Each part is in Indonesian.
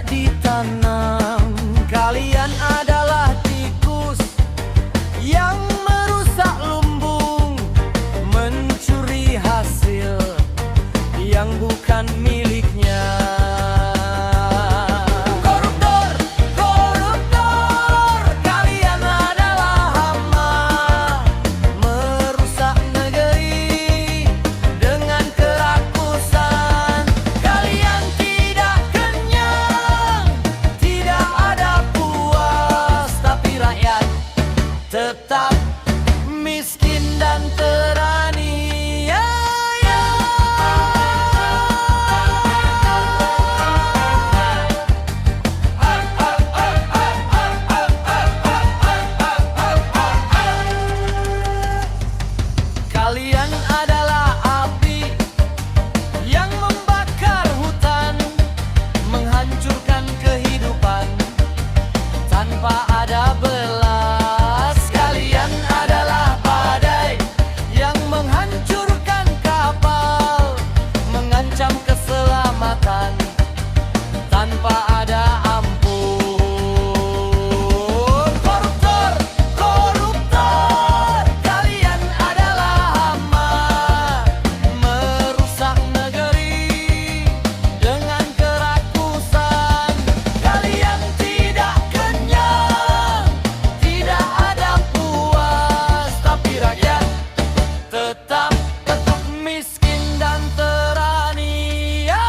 tidak ditanam. Kalian adalah tikus yang merusak lumbung, mencuri hasil yang bukan miliknya. Koruptor, koruptor, kalian adalah hama, merusak negeri dengan kerakusan. Kalian tidak kenyang, tidak ada puas, tapi rakyat tetap miskin dan teraniaya. Kalian adalah api yang membakar hutan, menghancurkan kehidupan tanpa ada belas. Kalian adalah badai yang menghancurkan kapal, mengancam keselamatan tanpa ada ampun. Koruptor, koruptor, kalian adalah hama, merusak negeri dengan kerakusan. Kalian tidak kenyang, tidak ada puas, tapi rakyat tetap miskin dan teraniaya.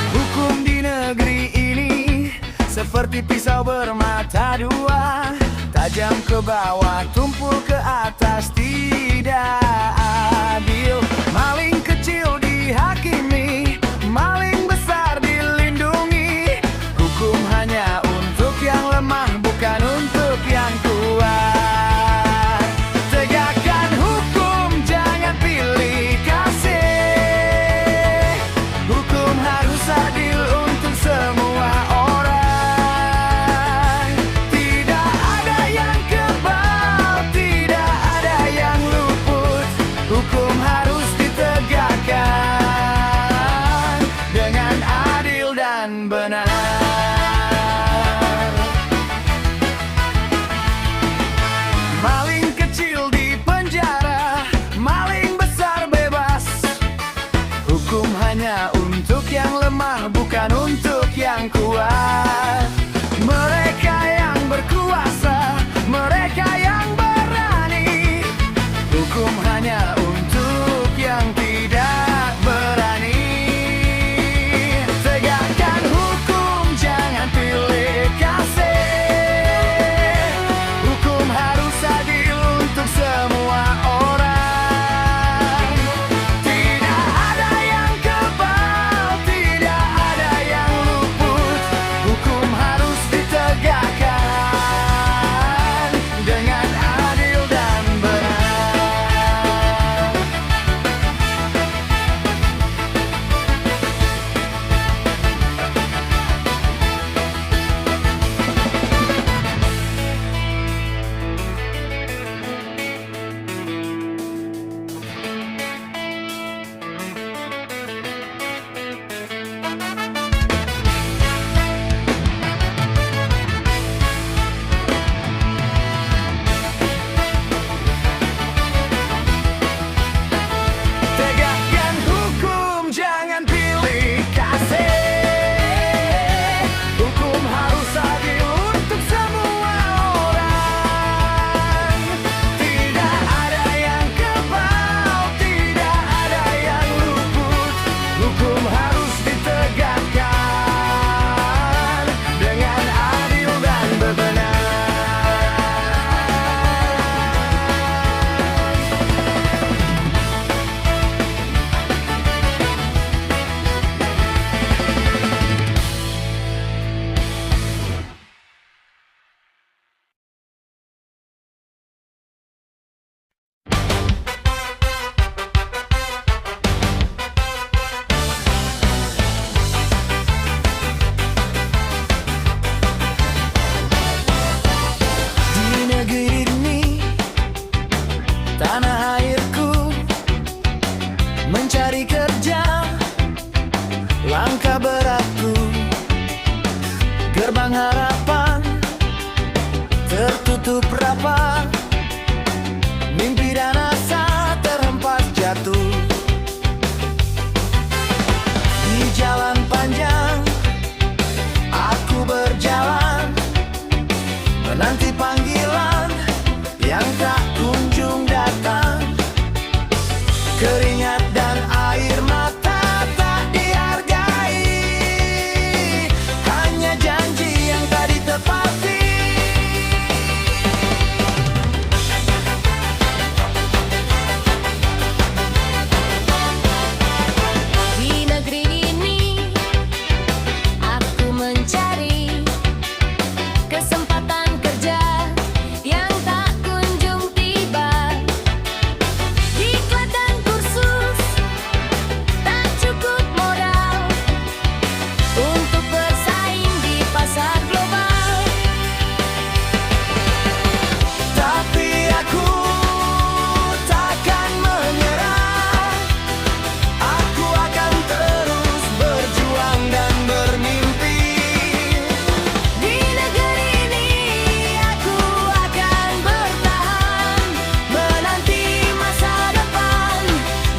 Hukum di negeri ini seperti pisau bermata dua, tajam ke bawah, tumpul ke atas, tidak adil. Maling kecil dihakimi, maling besar dilindungi. Hukum hanya untuk yang lemah, bukan untuk yang kuat. Tegakkan hukum, jangan pilih kasih. Hukum harus adil untuk semua orang. Tidak ada yang kebal, tidak ada tertutup rapat, mimpi dan asa terhempas jatuh. Di jalan panjang aku berjalan, menanti panggilan yang tak kunjung datang. Keringat dan air mata tak dihargai, hanya janji yang tak ditepati. Di negeri ini aku mencari kesempatan kerja yang tak kunjung tiba. Diklat dan kursus tak cukup modal untuk bersaing di pasar global. Tapi aku takkan menyerah, aku akan terus berjuang dan bermimpi. Di negeri ini aku akan bertahan, Menanti masa depan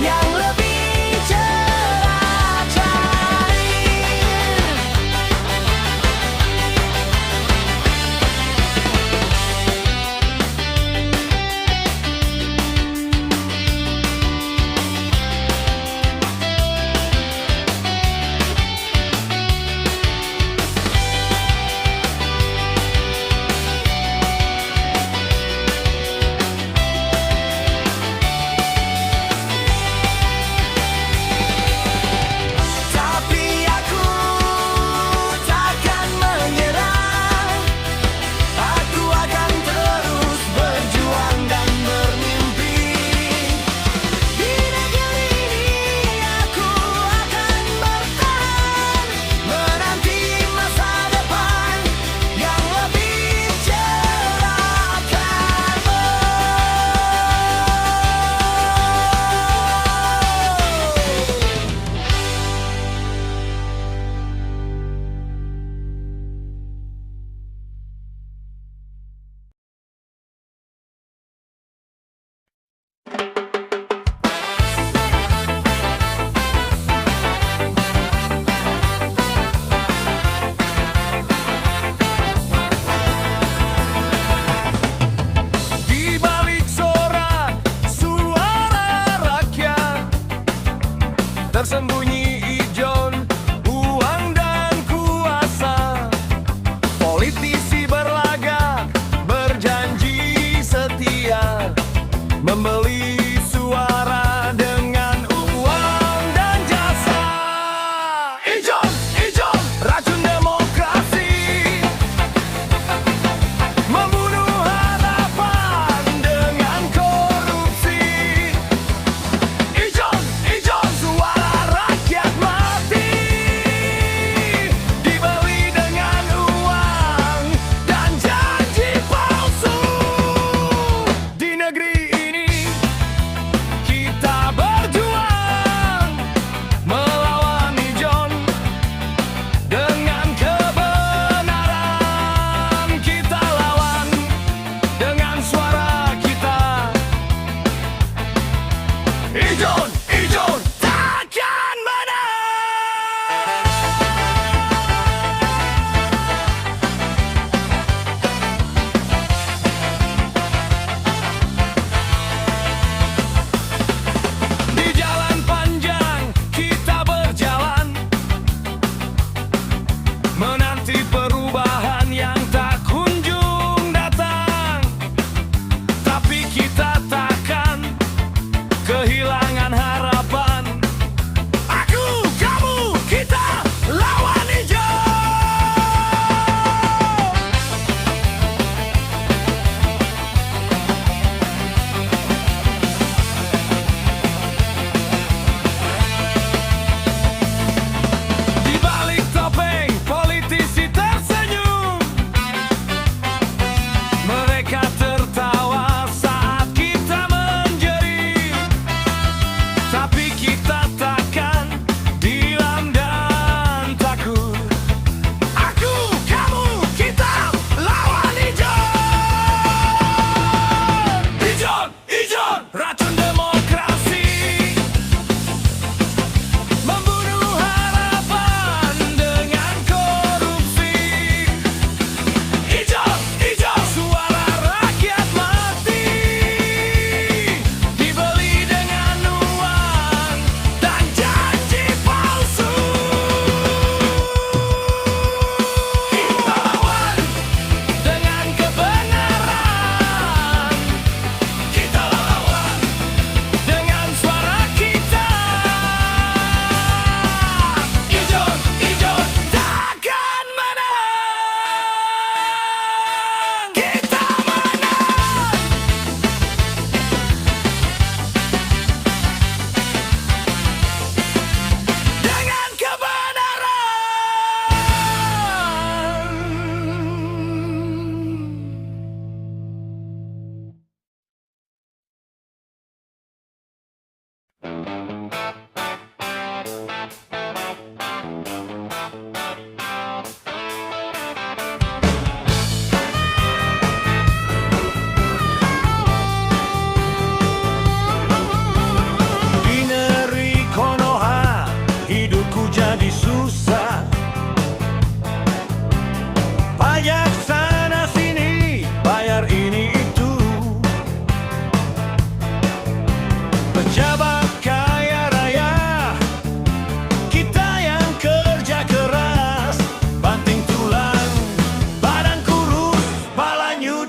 yang lebih cerah cair. Tapi aku takkan menyerah, aku akan terus berjuang dan bermimpi. Di negeri ini aku akan bertahan, menanti masa depan yang lebih cerah akan Di balik sorak suara rakyat tersembunyi ijon, uang dan kuasa. Politisi berlagak, berjanji setia, membeli suara dengan uang dan jasa. Ijon, ijon, racun demokrasi, membunuh harapan dengan korupsi. Ijon, ijon, suara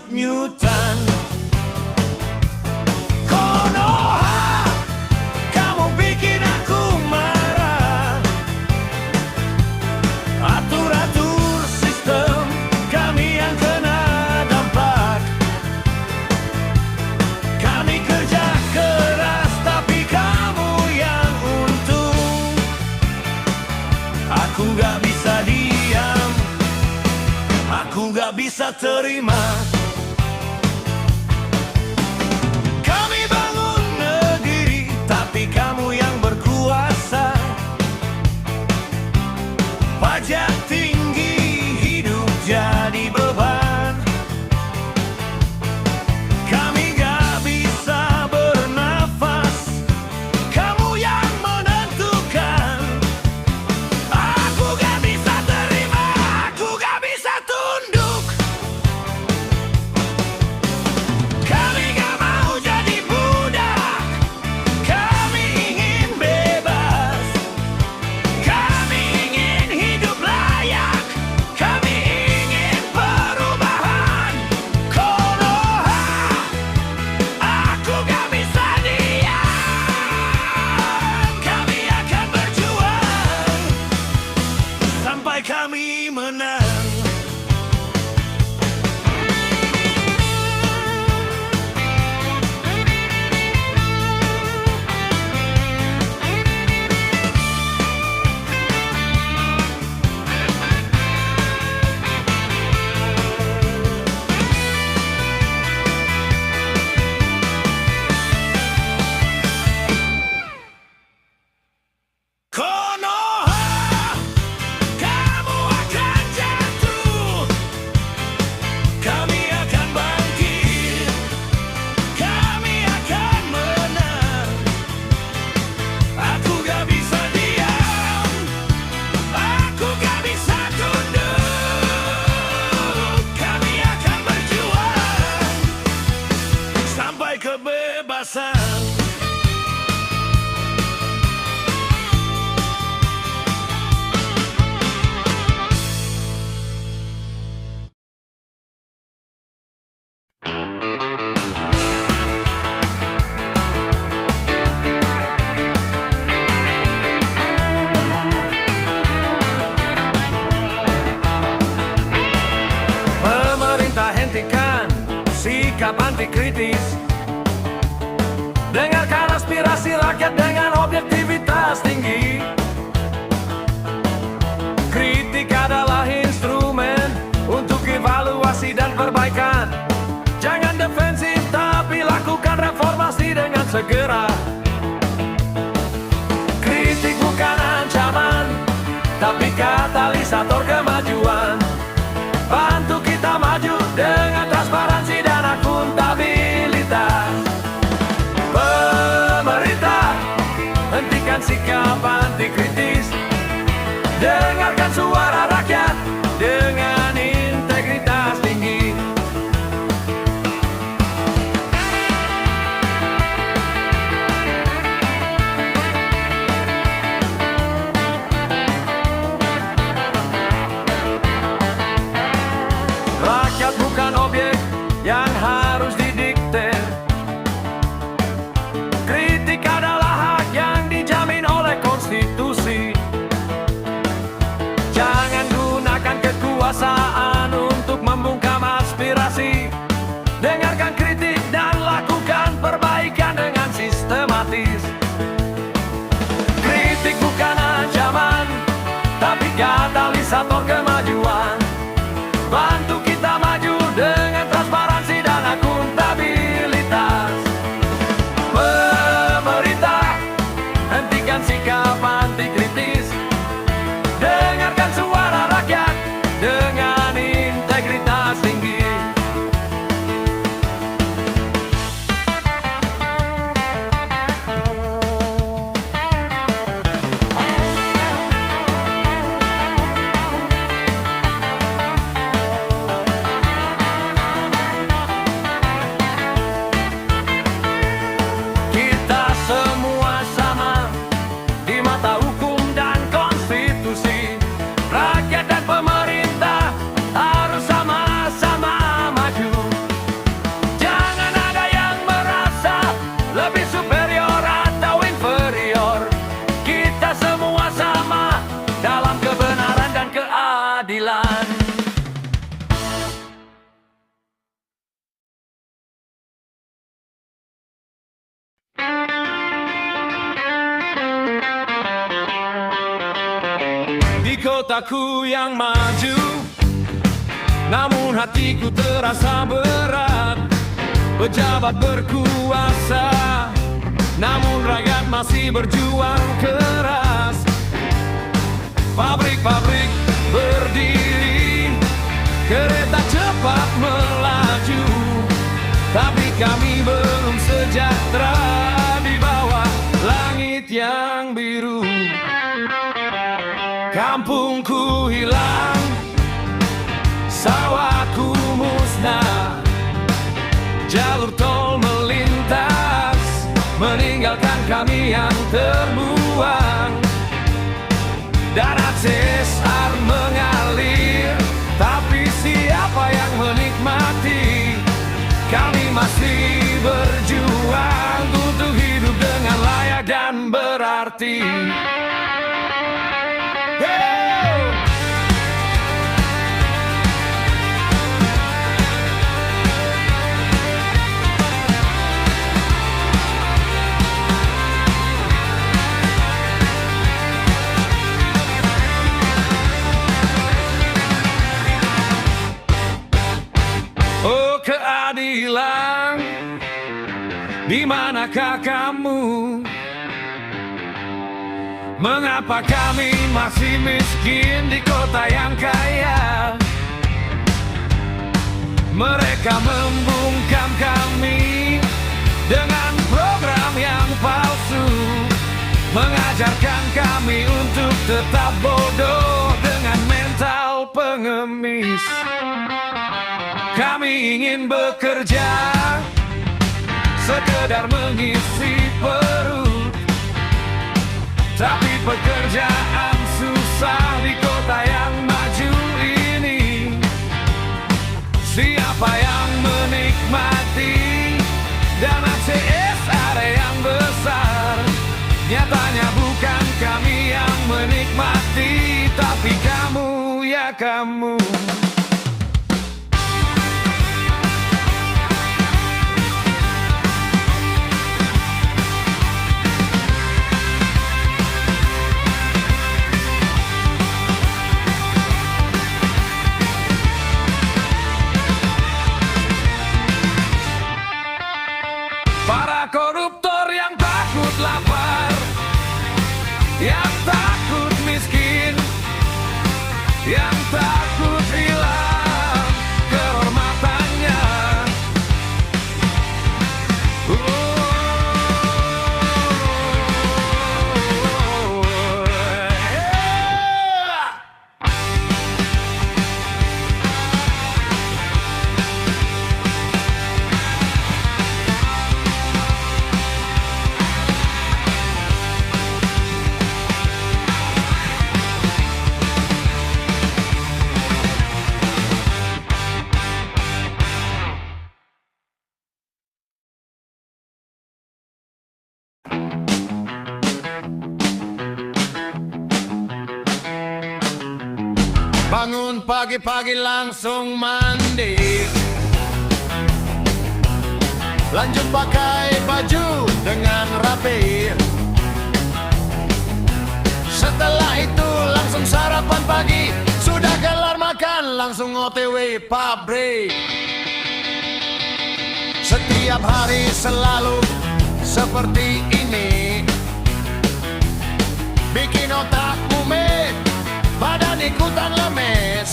nyut-nyutan. Konoha, kamu bikin aku marah. Atur-atur sistem, kami yang kena dampak. Kami kerja keras tapi kamu yang untung. Aku gak bisa diam, aku gak bisa terima. Kami bangun negeri tapi kamu yang berkuasa. Pajak tinggi, hidup jadi beban. Kami gak bisa bernafas, kamu yang menentukan. Aku gak bisa terima, aku gak bisa tunduk. Kami gak mau jadi budak, kami ingin bebas. Kami ingin hidup layak, kami ingin perubahan. Konoha, aku gak bisa diam. Kami akan berjuang sampai kami menang. Konoha, kamu akan jatuh, kami akan bangkit, kami akan menang. Aku gak bisa diam, aku gak bisa tunduk. Kami akan berjuang sampai kebebasan. Pemerintah hentikan sikap anti-kritis. Dengarkan aspirasi rakyat dengan objektivitas tinggi. Kritik adalah instrumen untuk evaluasi dan perbaikan. Jangan defensif tapi lakukan reformasi dengan segera. Kritik bukan ancaman, tapi katalisator kemajuan. Bantu kita maju dengan transparansi dan akuntabilitas. Pemerintah, hentikan sikap anti-kritis. Dengarkan suara rakyat dengan integritas tinggi. Rakyat bukan objek yang harus didikte. Kritik adalah hak yang dijamin oleh konstitusi. Jangan gunakan kekuasaan untuk membungkam aspirasi. Dengarkan kritik dan lakukan perbaikan dengan sistematis. Kritik bukan ancaman, tapi katalisator kemajuan. Bantu kita maju dengan transparansi dan akuntabilitas. kotaku yang maju, namun hatiku terasa berat. Pejabat berkuasa, namun rakyat masih berjuang keras. Pabrik-pabrik berdiri, kereta cepat melaju, tapi kami belum sejahtera di bawah langit yang biru. Kampungku hilang, sawahku musnah, jalur tol melintas, meninggalkan kami yang terbuang. Dana CSR mengalir, tapi siapa yang menikmati? Kami masih berjuang untuk hidup dengan layak dan berarti. Oh keadilan, di manakah kamu? Mengapa kami masih miskin di kota yang kaya? Mereka membungkam kami dengan program yang palsu, mengajarkan kami untuk tetap bodoh dengan mental pengemis. Kami ingin bekerja, sekedar mengisi perut, tapi pekerjaan susah di kota yang maju ini. Siapa yang menikmati dana CSR yang besar? Nyatanya bukan kami yang menikmati, tapi kamu ya kamu. Para koruptor yang takut lapar, yang takut miskin, yang takut hilang kehormatannya. Bangun pagi-pagi langsung mandi, lanjut pakai baju dengan rapi. Setelah itu langsung sarapan pagi, sudah kelar makan langsung OTW pabrik. Setiap hari selalu seperti ini, bikin otak mumet, badan ikutan lemes.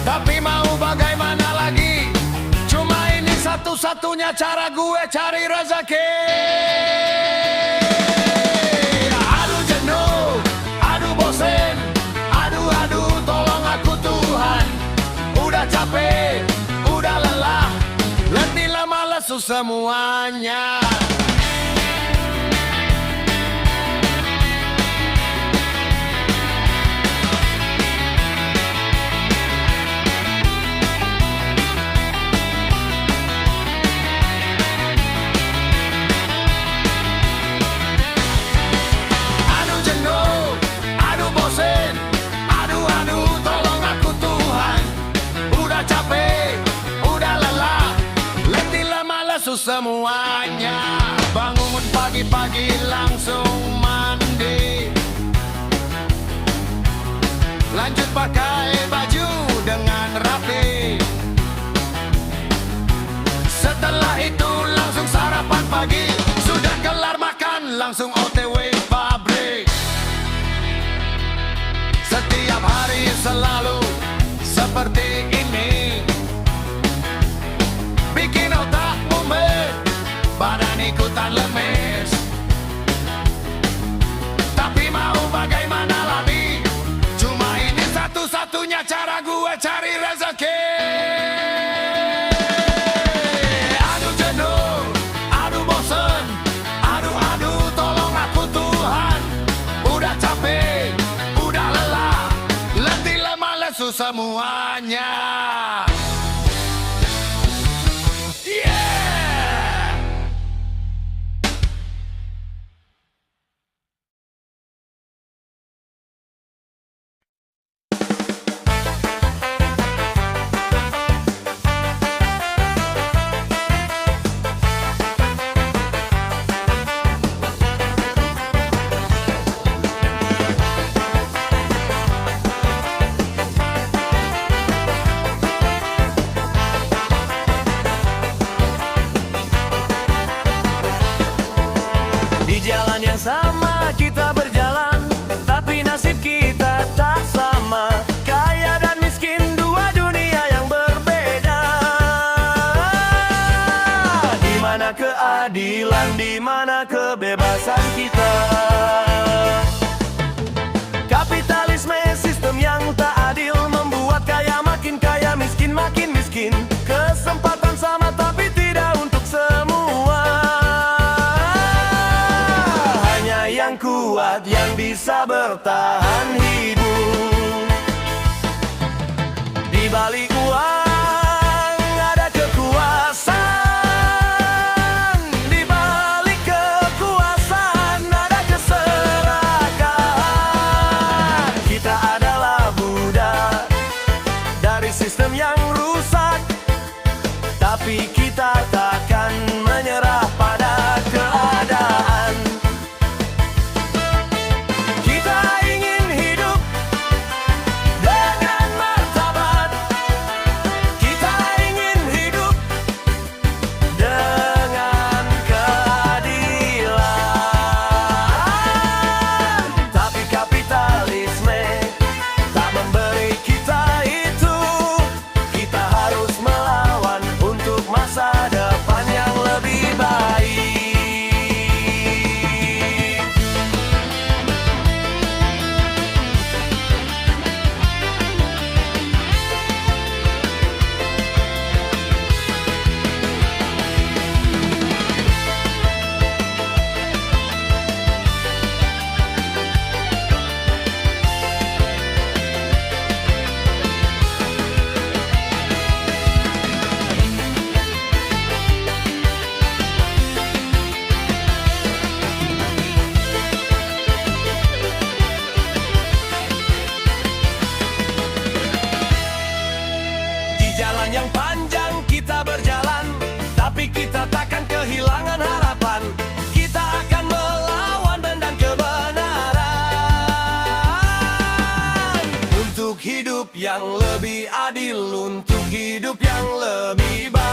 Tapi mau bagaimana lagi, cuma ini satu-satunya cara gue cari rezeki. Aduh jenuh, aduh bosen, aduh tolong aku Tuhan. Udah capek, udah lelah, letih lama lesu semuanya. Semuanya bangun pagi-pagi langsung mandi, lanjut pakai baju dengan rapi. Setelah itu langsung sarapan pagi. Sudah kelar makan langsung OTW pabrik. Setiap hari selalu seperti ini, bikin otak mumet, badan ikutan lemes. Tapi mau bagaimana lagi, cuma ini satu-satunya cara gue cari rezeki. Aduh jenuh, aduh bosen, aduh tolong aku Tuhan. Udah capek, udah lelah, letih lemah lesu semuanya. Yeah! Di jalan yang sama kita berjalan, tapi nasib kita tak sama. Kaya dan miskin, dua dunia yang berbeda. Di mana keadilan, di mana kebebasan kita? Kapitalisme sistem yang tak adil, membuat kaya makin kaya, miskin makin miskin. Kesempatan sama tapi tidak untuk semua. Hanya yang kuat yang bisa bertahan hidup. Di balik uang ada kekuasaan, di balik kekuasaan ada keserakahan. Kita adalah budak dari sistem yang rusak, tapi kita takkan menyerah pada keadaan. Kita ingin hidup dengan martabat. Kita ingin hidup dengan keadilan. Tapi kapitalisme tak memberi kita itu. Kita harus melawan untuk masa depan yang lebih baik. Di jalan yang panjang kita berjalan, tapi kita takkan kehilangan harapan. Kita akan melawan dan kebenaran. Untuk hidup yang lebih adil, untuk hidup yang lebih baik.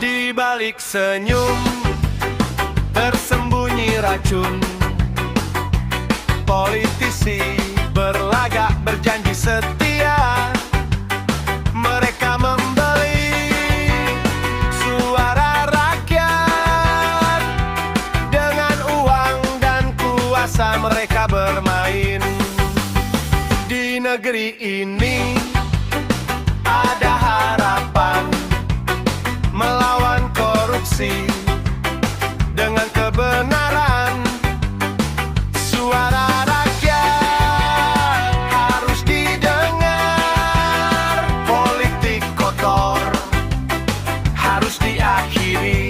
Di balik senyum tersembunyi racun. Politisi berlagak berjanji setia. Mereka membeli suara rakyat. Dengan uang dan kuasa mereka bermain. Di negeri ini ada harapan melawan korupsi. demokrasi dengan kebenaran. Suara rakyat harus didengar. Politik kotor harus diakhiri.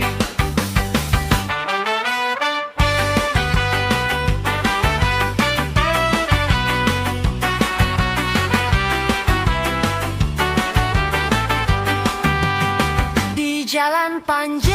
Di jalan panjang